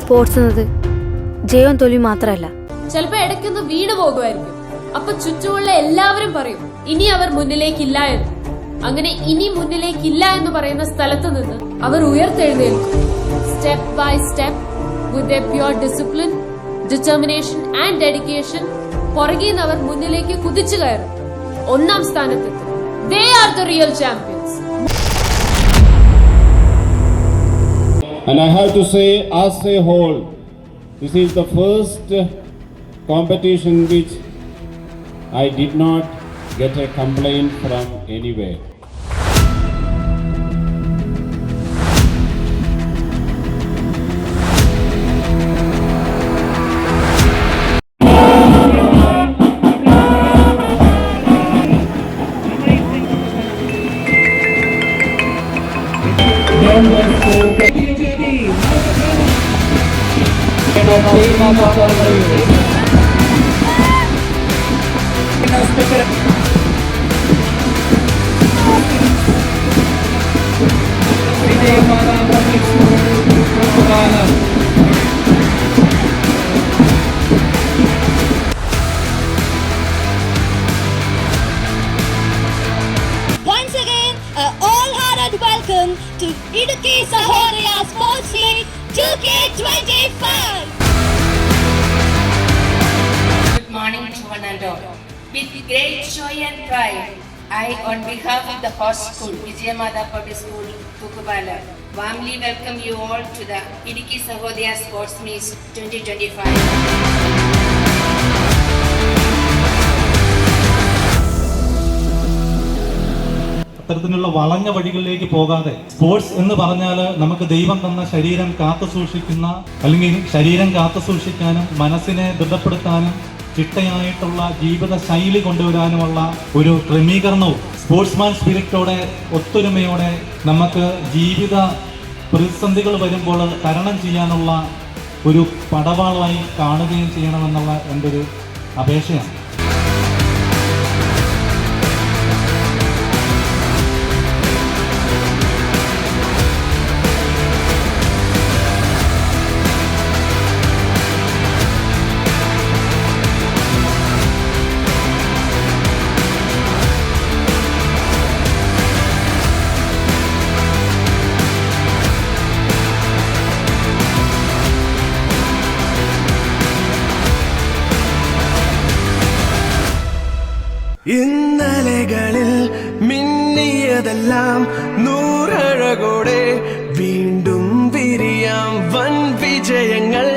Sports എന്നത് ജയവും തോൽവി മാത്രമല്ല. ചിലപ്പോ ഇടയ്ക്കൊന്ന് വീണ് പോകുമായിരിക്കും. അപ്പൊ ചുറ്റുമുള്ള എല്ലാവരും പറയും ഇനി അവർ മുന്നിലേക്കില്ല എന്ന്. അങ്ങനെ ഇനി മുന്നിലേക്കില്ല എന്ന് പറയുന്ന സ്ഥലത്ത് നിന്ന് അവർ ഉയർത്തെഴുന്നേൽക്കും. Step by step with a pure discipline, determination and dedication പുറകിൽ നിന്ന് അവർ മുന്നിലേക്ക് കുതിച്ചു കയറും. ഒന്നാം സ്ഥാനത്തെത്തും. They are the real champions. And I have to say, as a whole, this is the first competition which I did not get a complaint from anywhere. Once again, all-hearted welcome to Idukki Sahodaya Sports Meet 2K25. Good morning to one and all. With great joy and pride, I, on behalf of the host school, Vijayamada Public School, Thukubala, warmly welcome you all to the Idukki Sahodaya Sports Meet 2025. അത്തരത്തിലുള്ള വളഞ്ഞ വഴികളിലേക്ക് പോകാതെ sports എന്ന് പറഞ്ഞാൽ നമുക്ക് ദൈവം തന്ന ശരീരം കാത്തു സൂക്ഷിക്കുന്ന അല്ലെങ്കിൽ ശരീരം കാത്തു സൂക്ഷിക്കാനും മനസ്സിനെ ദൃഢപ്പെടുത്താനും ചിട്ടയായിട്ടുള്ള ജീവിത ശൈലി കൊണ്ടുവരാനുമുള്ള ഒരു ക്രമീകരണവും സ്പോർട്സ്മാൻ സ്പിരിറ്റോടെ ഒത്തൊരുമയോടെ നമുക്ക് ജീവിത പ്രതിസന്ധികൾ വരുമ്പോൾ തരണം ചെയ്യാനുള്ള ഒരു പടവാളായി കാണുകയും ചെയ്യണമെന്നുള്ള എൻ്റെ ഒരു അപേക്ഷയാണ്. ഇന്നലകളിൽ മിന്നിയതെല്ലാം നൂറഴകോടെ വീണ്ടും വിരിയാം വൻ വിജയങ്ങൾ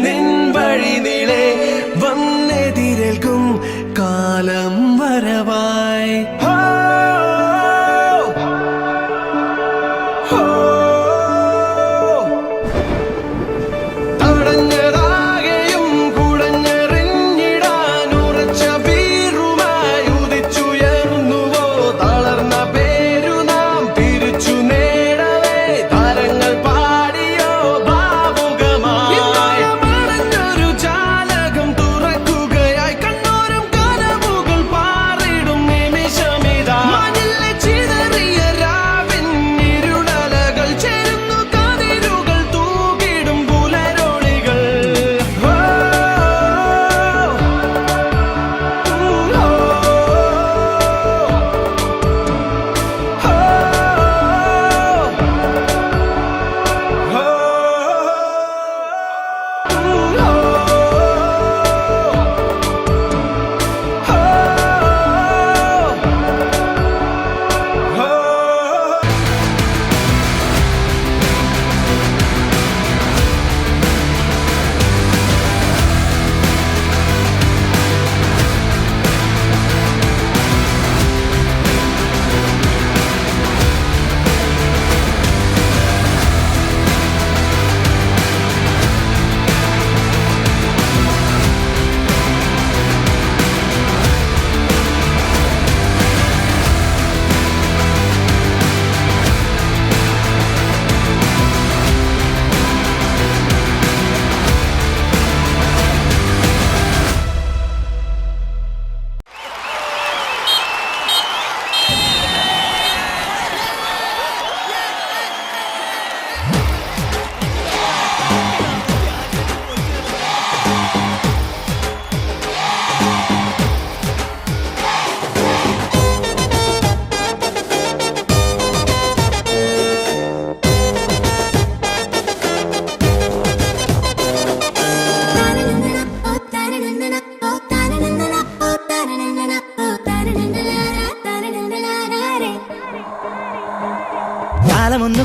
നിൻ വഴി നീളെ വന്നെതിരേൽക്കും കാലം വരവായി. Wow.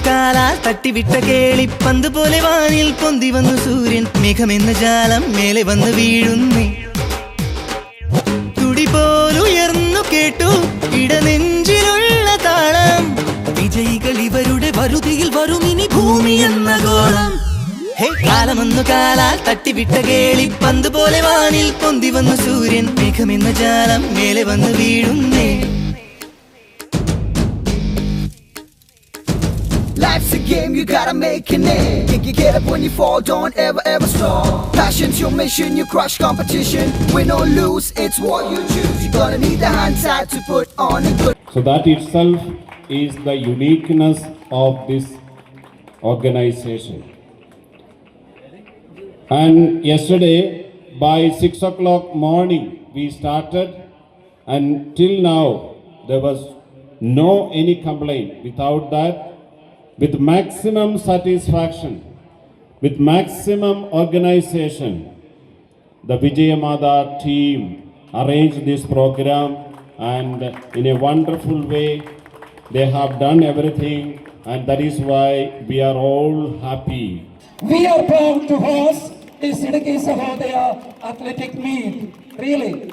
കാലാൽ തട്ടിവിട്ട കേളിപ്പന്ത് പോലെ വാനിൽ പൊന്തി വന്നു സൂര്യൻ. മേഘമെന്ന ജാലം മേലെ വന്ന് വീഴുന്നേ. തുടി പോലുയർന്നു കേട്ടു ഇടനെഞ്ചിലുള്ള താളം. വിജയികൾ ഇവരുടെ വരുതിയിൽ വരുമിനി ഭൂമി എന്ന ഗോളം. ഹേ കാലമൊന്നു കാലാൽ തട്ടിവിട്ട കേളിപ്പന്ത് പോലെ വാനിൽ പൊന്തി വന്നു സൂര്യൻ. മേഘമെന്ന ജാലം മേലെ വന്ന് വീഴുന്നേ. Life's a game, you gotta make a name. You get up when you fall, don't ever stop. Passion's your mission, you crush competition. Win or lose, it's what you choose. You're gonna need the hindsight to put on a good. So that itself is the uniqueness of this organization. And yesterday by 6 o'clock morning we started, and till now there was no any complaint. Without that, with maximum satisfaction, with maximum organization, the Vijayamada team arranged this program, and in a wonderful way they have done everything, and that is why we are all happy. We are proud to host this Idukki Sahodaya athletic meet. Really,